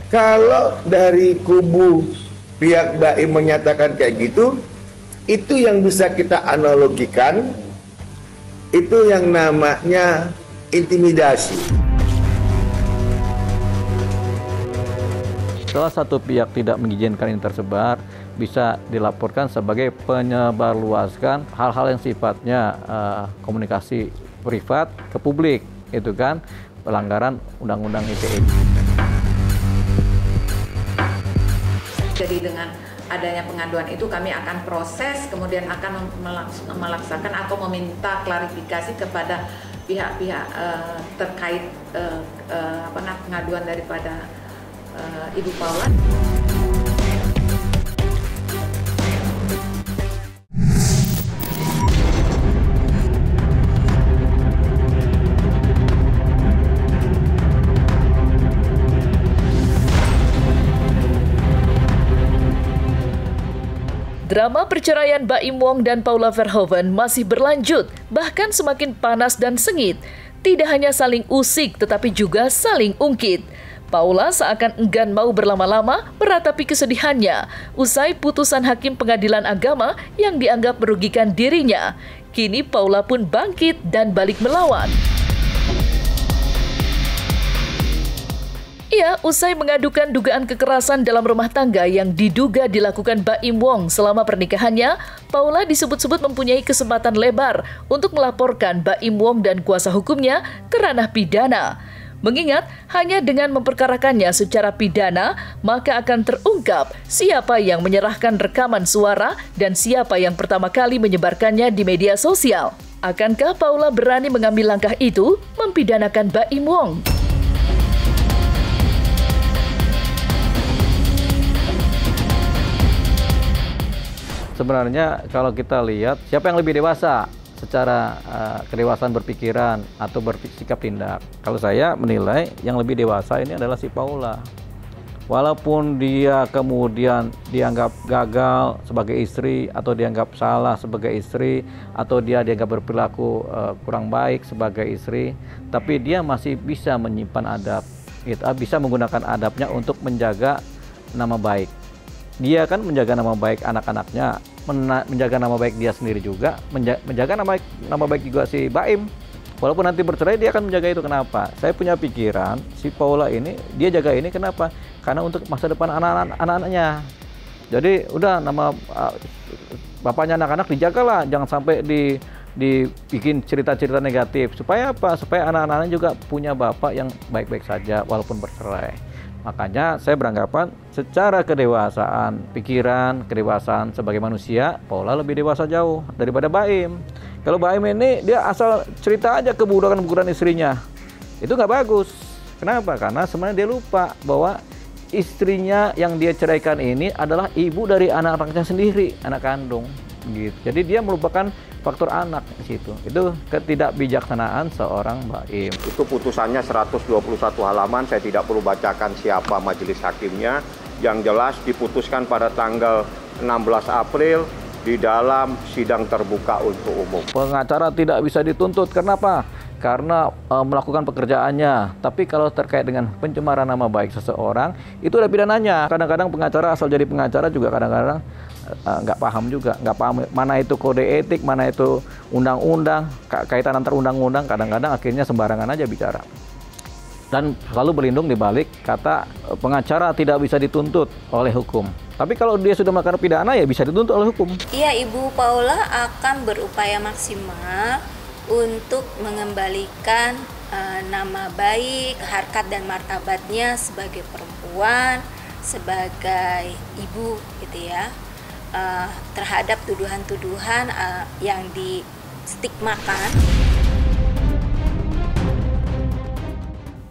Kalau dari kubu pihak Baim menyatakan kayak gitu, itu yang bisa kita analogikan, itu yang namanya intimidasi. Salah satu pihak tidak mengizinkan ini tersebar, bisa dilaporkan sebagai penyebarluaskan hal-hal yang sifatnya komunikasi privat ke publik, itu kan pelanggaran Undang-Undang ITE. Jadi dengan adanya pengaduan itu kami akan proses, kemudian akan melaksanakan atau meminta klarifikasi kepada pihak-pihak terkait pengaduan daripada Ibu Paula. Drama perceraian Baim Wong dan Paula Verhoeven masih berlanjut, bahkan semakin panas dan sengit. Tidak hanya saling usik, tetapi juga saling ungkit. Paula seakan enggan mau berlama-lama meratapi kesedihannya usai putusan Hakim Pengadilan Agama yang dianggap merugikan dirinya. Kini Paula pun bangkit dan balik melawan. Ia usai mengadukan dugaan kekerasan dalam rumah tangga yang diduga dilakukan Baim Wong selama pernikahannya, Paula disebut-sebut mempunyai kesempatan lebar untuk melaporkan Baim Wong dan kuasa hukumnya ke ranah pidana. Mengingat hanya dengan memperkarakannya secara pidana, maka akan terungkap siapa yang menyerahkan rekaman suara dan siapa yang pertama kali menyebarkannya di media sosial. Akankah Paula berani mengambil langkah itu, mempidanakan Baim Wong? Sebenarnya kalau kita lihat siapa yang lebih dewasa secara kedewasaan berpikiran atau bersikap tindak. Kalau saya menilai yang lebih dewasa ini adalah si Paula. Walaupun dia kemudian dianggap gagal sebagai istri atau dianggap salah sebagai istri atau dia dianggap berperilaku kurang baik sebagai istri, tapi dia masih bisa menyimpan adab, gitu, bisa menggunakan adabnya untuk menjaga nama baik. Dia kan menjaga nama baik anak-anaknya, menjaga nama baik dia sendiri juga, menjaga nama baik juga si Baim. Walaupun nanti bercerai, dia akan menjaga itu. Kenapa? Saya punya pikiran, si Paula ini, dia jaga ini kenapa? Karena untuk masa depan anak-anaknya. Jadi udah nama bapaknya anak-anak dijagalah, jangan sampai dibikin cerita-cerita negatif. Supaya apa? Supaya anak-anaknya juga punya bapak yang baik-baik saja walaupun bercerai. Makanya saya beranggapan secara kedewasaan pikiran, kedewasaan sebagai manusia, Paula lebih dewasa jauh daripada Baim. Kalau Baim ini dia asal cerita aja keburukan-keburukan istrinya, itu nggak bagus. Kenapa? Karena sebenarnya dia lupa bahwa istrinya yang dia ceraikan ini adalah ibu dari anak-anaknya sendiri, anak kandung. Gitu. Jadi dia melupakan faktor anak di situ. Itu ketidakbijaksanaan seorang Baim. Itu putusannya 121 halaman, saya tidak perlu bacakan siapa majelis hakimnya. Yang jelas diputuskan pada tanggal 16 April di dalam sidang terbuka untuk umum. Pengacara tidak bisa dituntut. Kenapa? Karena melakukan pekerjaannya. Tapi kalau terkait dengan pencemaran nama baik seseorang, itu ada pidananya. Kadang-kadang pengacara asal jadi pengacara juga kadang-kadang nggak paham juga, nggak paham mana itu kode etik, mana itu undang-undang, kaitan antar undang-undang, kadang-kadang akhirnya sembarangan aja bicara. Dan selalu berlindung di balik kata pengacara tidak bisa dituntut oleh hukum. Tapi kalau dia sudah melakukan pidana ya bisa dituntut oleh hukum. Iya, Ibu Paula akan berupaya maksimal untuk mengembalikan nama baik, harkat dan martabatnya sebagai perempuan, sebagai ibu gitu ya. Terhadap tuduhan-tuduhan yang distigmakan.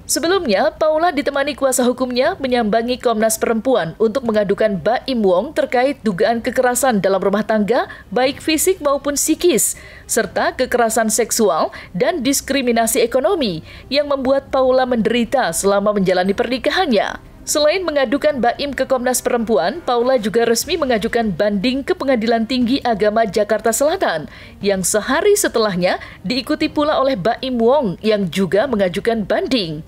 Sebelumnya, Paula ditemani kuasa hukumnya menyambangi Komnas Perempuan untuk mengadukan Baim Wong terkait dugaan kekerasan dalam rumah tangga, baik fisik maupun psikis, serta kekerasan seksual dan diskriminasi ekonomi yang membuat Paula menderita selama menjalani pernikahannya. Selain mengadukan Baim ke Komnas Perempuan, Paula juga resmi mengajukan banding ke Pengadilan Tinggi Agama Jakarta Selatan, yang sehari setelahnya diikuti pula oleh Baim Wong yang juga mengajukan banding.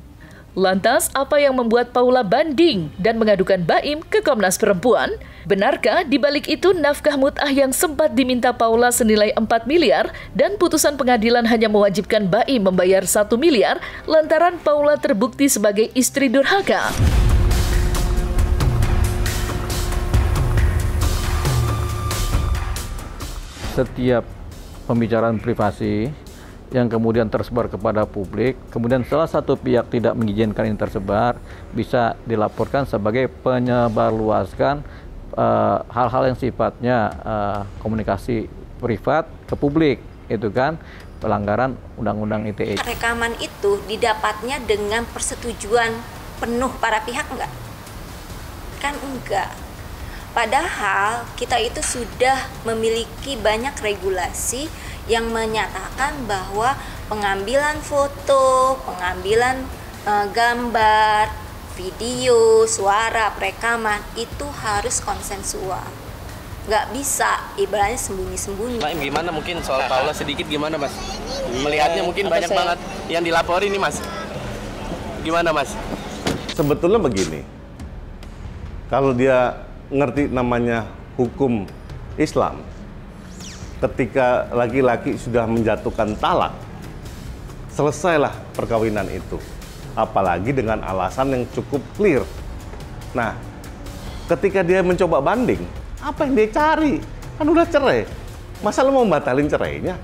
Lantas, apa yang membuat Paula banding dan mengadukan Baim ke Komnas Perempuan? Benarkah di balik itu nafkah mut'ah yang sempat diminta Paula senilai 4 miliar dan putusan pengadilan hanya mewajibkan Baim membayar 1 miliar lantaran Paula terbukti sebagai istri durhaka? Setiap pembicaraan privasi yang kemudian tersebar kepada publik, kemudian salah satu pihak tidak mengizinkan ini tersebar, bisa dilaporkan sebagai penyebarluaskan hal-hal yang sifatnya komunikasi privat ke publik, itu kan pelanggaran Undang-Undang ITE. Rekaman itu didapatnya dengan persetujuan penuh para pihak enggak? Kan enggak. Padahal kita itu sudah memiliki banyak regulasi yang menyatakan bahwa pengambilan foto, pengambilan gambar, video, suara, perekaman itu harus konsensual. Nggak bisa, ibaratnya sembunyi-sembunyi. Mbak, gimana mungkin soal Paula sedikit gimana Mas? Melihatnya mungkin banyak banget yang dilaporin nih Mas. Gimana Mas? Sebetulnya begini, kalau dia ngerti namanya hukum Islam, ketika laki-laki sudah menjatuhkan talak, selesailah perkawinan itu. Apalagi dengan alasan yang cukup clear. Nah, ketika dia mencoba banding, apa yang dia cari? Kan udah cerai. Masa lu mau batalin cerainya?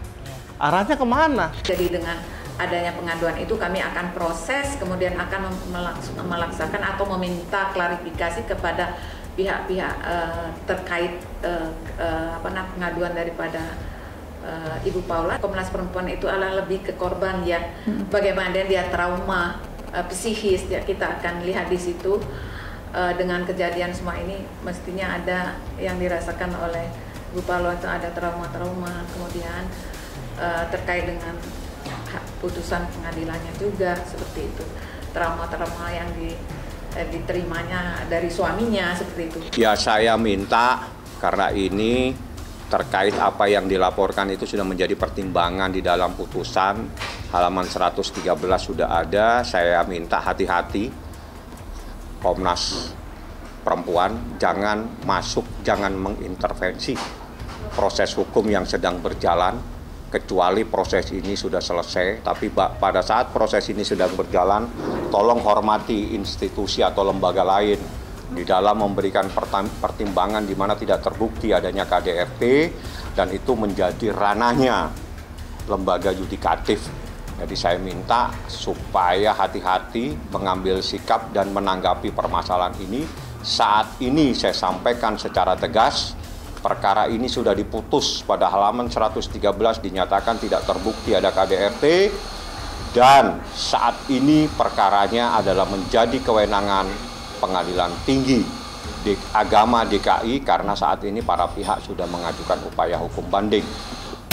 Arahnya kemana? Jadi dengan adanya pengaduan itu kami akan proses, kemudian akan melaksanakan atau meminta klarifikasi kepada pihak-pihak terkait pengaduan daripada Ibu Paula. Komnas Perempuan itu adalah lebih ke korban ya, bagaimana dia trauma psikis ya, kita akan lihat di situ. Dengan kejadian semua ini mestinya ada yang dirasakan oleh Ibu Paula, itu ada trauma-trauma, kemudian terkait dengan putusan pengadilannya juga seperti itu, trauma-trauma yang diterimanya dari suaminya seperti itu. Ya, saya minta karena ini terkait apa yang dilaporkan itu sudah menjadi pertimbangan di dalam putusan halaman 113 sudah ada. Saya minta hati-hati Komnas Perempuan, jangan masuk, jangan mengintervensi proses hukum yang sedang berjalan, kecuali proses ini sudah selesai. Tapi pada saat proses ini sedang berjalan, tolong hormati institusi atau lembaga lain di dalam memberikan pertimbangan di mana tidak terbukti adanya KDRT, dan itu menjadi ranahnya lembaga yudikatif. Jadi saya minta supaya hati-hati mengambil sikap dan menanggapi permasalahan ini. Saat ini saya sampaikan secara tegas, perkara ini sudah diputus pada halaman 113, dinyatakan tidak terbukti ada KDRT, dan saat ini perkaranya adalah menjadi kewenangan Pengadilan Tinggi Agama DKI karena saat ini para pihak sudah mengajukan upaya hukum banding.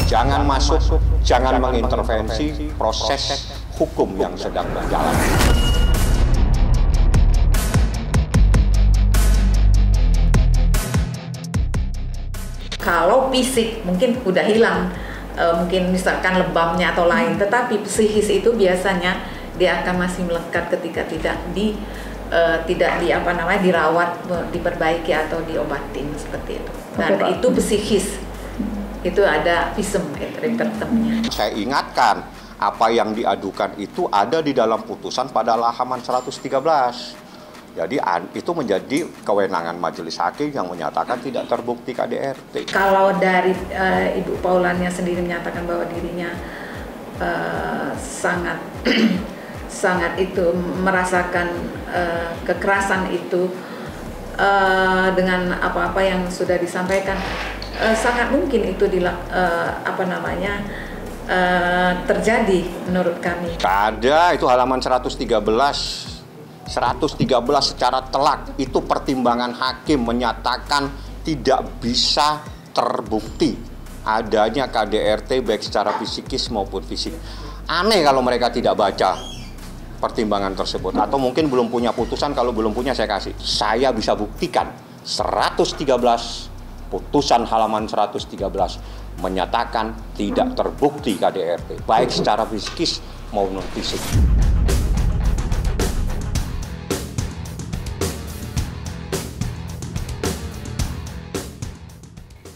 Jangan masuk, jangan mengintervensi proses hukum yang sedang berjalan. Kalau fisik mungkin udah hilang, mungkin misalkan lebamnya atau lain, tetapi psikis itu biasanya dia akan masih melekat ketika tidak dirawat, diperbaiki atau diobatin seperti itu. Dan itu psikis. Itu ada visum repertumnya. Saya ingatkan, apa yang diadukan itu ada di dalam putusan pada halaman 113. Jadi itu menjadi kewenangan majelis hakim yang menyatakan tidak terbukti KDRT. Kalau dari Ibu Paulanya sendiri menyatakan bahwa dirinya sangat sangat itu merasakan kekerasan itu dengan apa-apa yang sudah disampaikan, sangat mungkin itu terjadi menurut kami. Ada itu halaman 113 secara telak itu pertimbangan hakim menyatakan tidak bisa terbukti adanya KDRT baik secara psikis maupun fisik. Aneh kalau mereka tidak baca pertimbangan tersebut, atau mungkin belum punya putusan. Kalau belum punya saya kasih. Saya bisa buktikan 113 putusan halaman 113 menyatakan tidak terbukti KDRT baik secara psikis maupun fisik.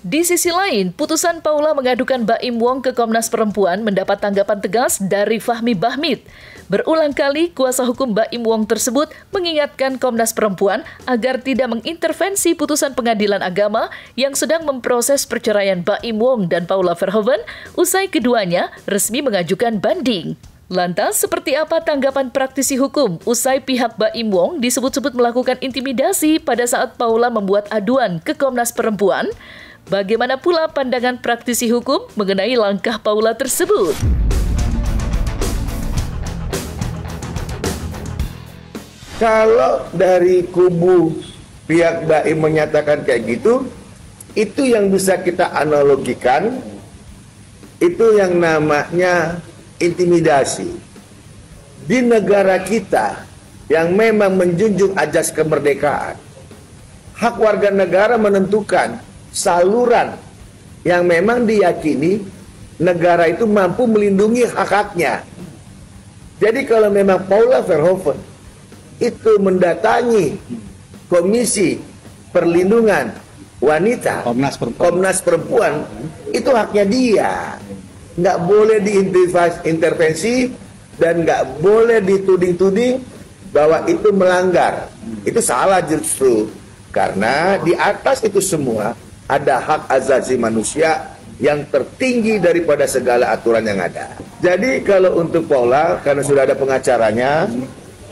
Di sisi lain, putusan Paula mengadukan Baim Wong ke Komnas Perempuan mendapat tanggapan tegas dari Fahmi Bahmid. Berulang kali, kuasa hukum Baim Wong tersebut mengingatkan Komnas Perempuan agar tidak mengintervensi putusan Pengadilan Agama yang sedang memproses perceraian Baim Wong dan Paula Verhoeven usai keduanya resmi mengajukan banding. Lantas, seperti apa tanggapan praktisi hukum usai pihak Baim Wong disebut-sebut melakukan intimidasi pada saat Paula membuat aduan ke Komnas Perempuan? Bagaimana pula pandangan praktisi hukum mengenai langkah Paula tersebut? Kalau dari kubu pihak Baim menyatakan kayak gitu, itu yang bisa kita analogikan, itu yang namanya intimidasi. Di negara kita yang memang menjunjung ajas kemerdekaan, hak warga negara menentukan saluran yang memang diyakini negara itu mampu melindungi hak-haknya. Jadi kalau memang Paula Verhoeven itu mendatangi Komisi Perlindungan Wanita, Komnas Perempuan, itu haknya dia. Nggak boleh diintervensi dan nggak boleh dituding-tuding bahwa itu melanggar. Itu salah justru. Karena di atas itu semua ada hak asasi manusia yang tertinggi daripada segala aturan yang ada. Jadi kalau untuk Paula, karena sudah ada pengacaranya,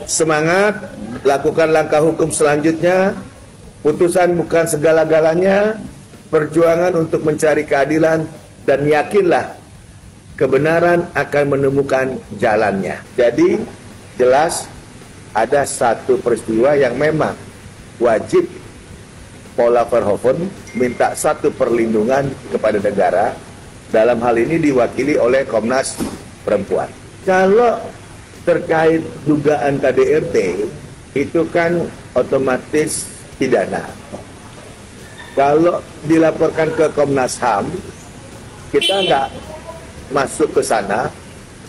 semangat, lakukan langkah hukum selanjutnya. Putusan bukan segala-galanya, perjuangan untuk mencari keadilan, dan yakinlah kebenaran akan menemukan jalannya. Jadi jelas ada satu peristiwa yang memang wajib Paula Verhoeven minta satu perlindungan kepada negara, dalam hal ini diwakili oleh Komnas Perempuan. Kalau terkait dugaan KDRT, itu kan otomatis pidana. Kalau dilaporkan ke Komnas HAM, kita nggak masuk ke sana,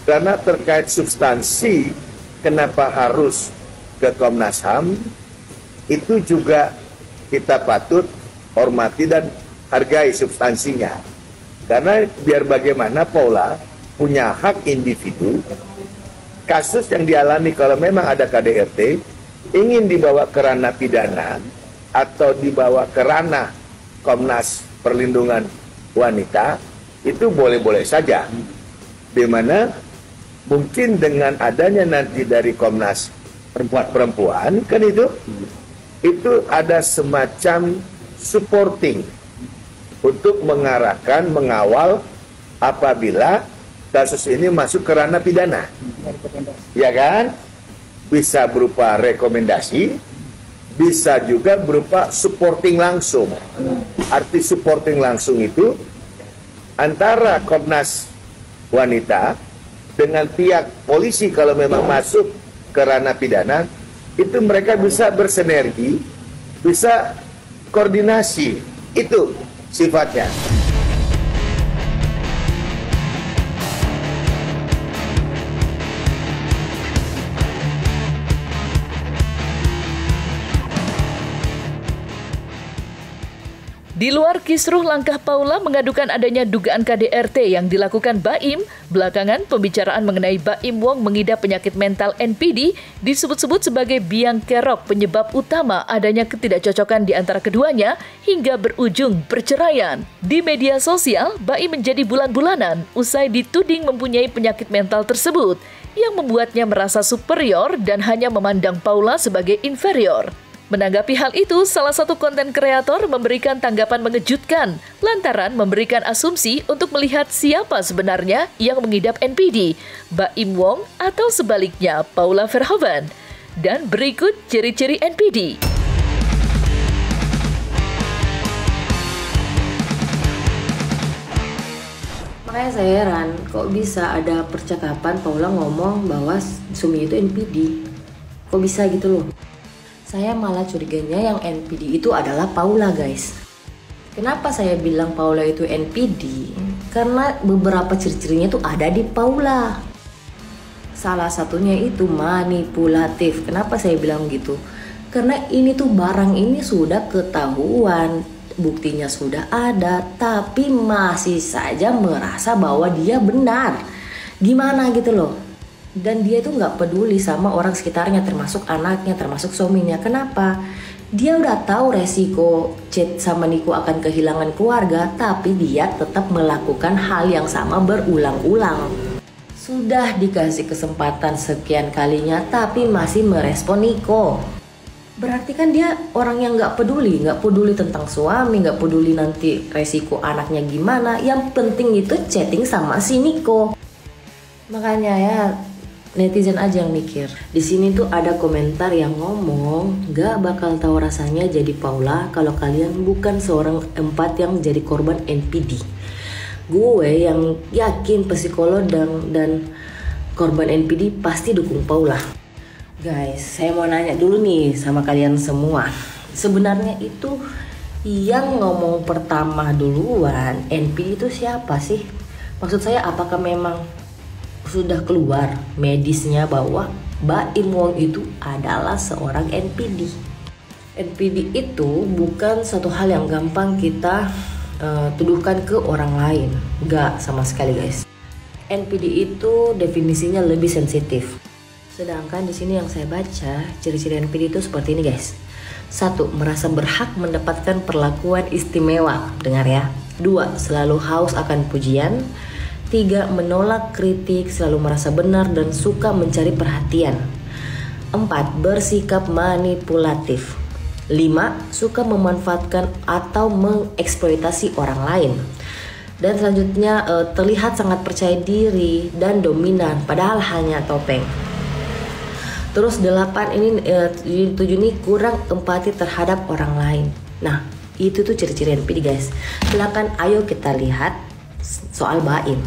karena terkait substansi kenapa harus ke Komnas HAM, itu juga kita patut hormati dan hargai substansinya. Karena biar bagaimana Paula punya hak individu, kasus yang dialami kalau memang ada KDRT, ingin dibawa ke ranah pidana atau dibawa ke ranah Komnas Perlindungan Wanita, itu boleh-boleh saja. Dimana mungkin dengan adanya nanti dari Komnas Perempuan kan itu ada semacam supporting untuk mengarahkan, mengawal apabila kasus ini masuk ke ranah pidana. Ya kan? Bisa berupa rekomendasi, bisa juga berupa supporting langsung. Arti supporting langsung itu antara Komnas Wanita dengan pihak polisi kalau memang masuk ke ranah pidana, itu mereka bisa bersinergi, bisa koordinasi. Itu sifatnya. Di luar kisruh langkah Paula mengadukan adanya dugaan KDRT yang dilakukan Baim, belakangan pembicaraan mengenai Baim Wong mengidap penyakit mental NPD disebut-sebut sebagai biang kerok penyebab utama adanya ketidakcocokan di antara keduanya hingga berujung perceraian. Di media sosial, Baim menjadi bulan-bulanan usai dituding mempunyai penyakit mental tersebut yang membuatnya merasa superior dan hanya memandang Paula sebagai inferior. Menanggapi hal itu, salah satu konten kreator memberikan tanggapan mengejutkan lantaran memberikan asumsi untuk melihat siapa sebenarnya yang mengidap NPD, Baim Wong atau sebaliknya Paula Verhoeven. Dan berikut ciri-ciri NPD. Makanya saya heran, kok bisa ada percakapan Paula ngomong bahwa suami itu NPD. Kok bisa gitu loh? Saya malah curiganya yang NPD itu adalah Paula, guys. Kenapa saya bilang Paula itu NPD? Karena beberapa ciri-cirinya tuh ada di Paula. Salah satunya itu manipulatif. Kenapa saya bilang gitu? Karena ini tuh barang ini sudah ketahuan buktinya sudah ada, tapi masih saja merasa bahwa dia benar. Gimana gitu loh. Dan dia itu nggak peduli sama orang sekitarnya, termasuk anaknya, termasuk suaminya. Kenapa? Dia udah tahu resiko Chat sama Niko akan kehilangan keluarga, tapi dia tetap melakukan hal yang sama berulang-ulang. Sudah dikasih kesempatan sekian kalinya, tapi masih merespon Niko. Berarti kan dia orang yang nggak peduli tentang suami, nggak peduli nanti resiko anaknya gimana. Yang penting itu chatting sama si Niko. Makanya ya, netizen aja yang mikir. Di sini tuh ada komentar yang ngomong, gak bakal tahu rasanya jadi Paula kalau kalian bukan seorang empat yang jadi korban NPD. Gue yang yakin psikolog dan korban NPD pasti dukung Paula. Guys, saya mau nanya dulu nih sama kalian semua. Sebenarnya itu yang ngomong pertama duluan NPD itu siapa sih? Maksud saya, apakah memang sudah keluar medisnya bahwa Baim Wong itu adalah seorang NPD. NPD itu bukan satu hal yang gampang kita tuduhkan ke orang lain. Gak sama sekali guys. NPD itu definisinya lebih sensitif. Sedangkan di sini yang saya baca, ciri-ciri NPD itu seperti ini guys. 1. Merasa berhak mendapatkan perlakuan istimewa. Dengar ya. 2. Selalu haus akan pujian. 3. Menolak kritik, selalu merasa benar dan suka mencari perhatian. 4. Bersikap manipulatif. 5. Suka memanfaatkan atau mengeksploitasi orang lain. Dan selanjutnya terlihat sangat percaya diri dan dominan padahal hanya topeng. Terus 8 ini 7 ini kurang empati terhadap orang lain. Nah, itu tuh ciri-ciri NPD guys. Silakan ayo kita lihat soal Baim.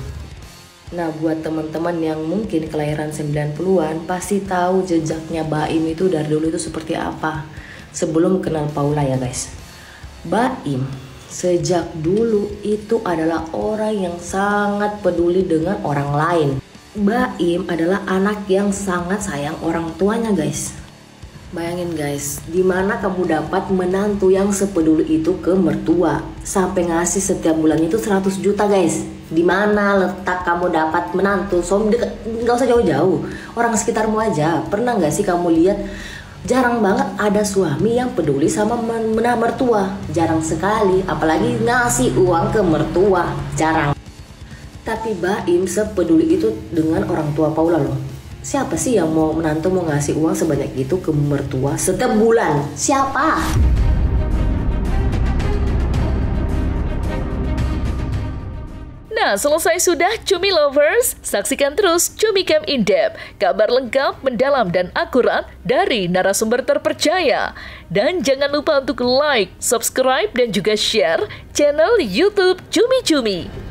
Nah, buat teman-teman yang mungkin kelahiran 90-an pasti tahu jejaknya Baim itu dari dulu itu seperti apa sebelum kenal Paula ya guys. Baim sejak dulu itu adalah orang yang sangat peduli dengan orang lain. Baim adalah anak yang sangat sayang orang tuanya guys. Bayangin guys, dimana kamu dapat menantu yang sepeduli itu ke mertua sampai ngasih setiap bulannya itu 100 juta guys. Dimana letak kamu dapat menantu? Nggak usah jauh-jauh, orang sekitarmu aja. Pernah nggak sih kamu lihat? Jarang banget ada suami yang peduli sama mertua. Jarang sekali, apalagi ngasih uang ke mertua. Jarang. Tapi Baim sepeduli itu dengan orang tua Paula loh. Siapa sih yang mau menantu mau ngasih uang sebanyak itu ke mertua setiap bulan? Siapa? Nah, selesai sudah Cumi Lovers. Saksikan terus Cumi Camp In Depth, kabar lengkap, mendalam, dan akurat dari narasumber terpercaya. Dan jangan lupa untuk like, subscribe, dan juga share channel YouTube Cumi Cumi.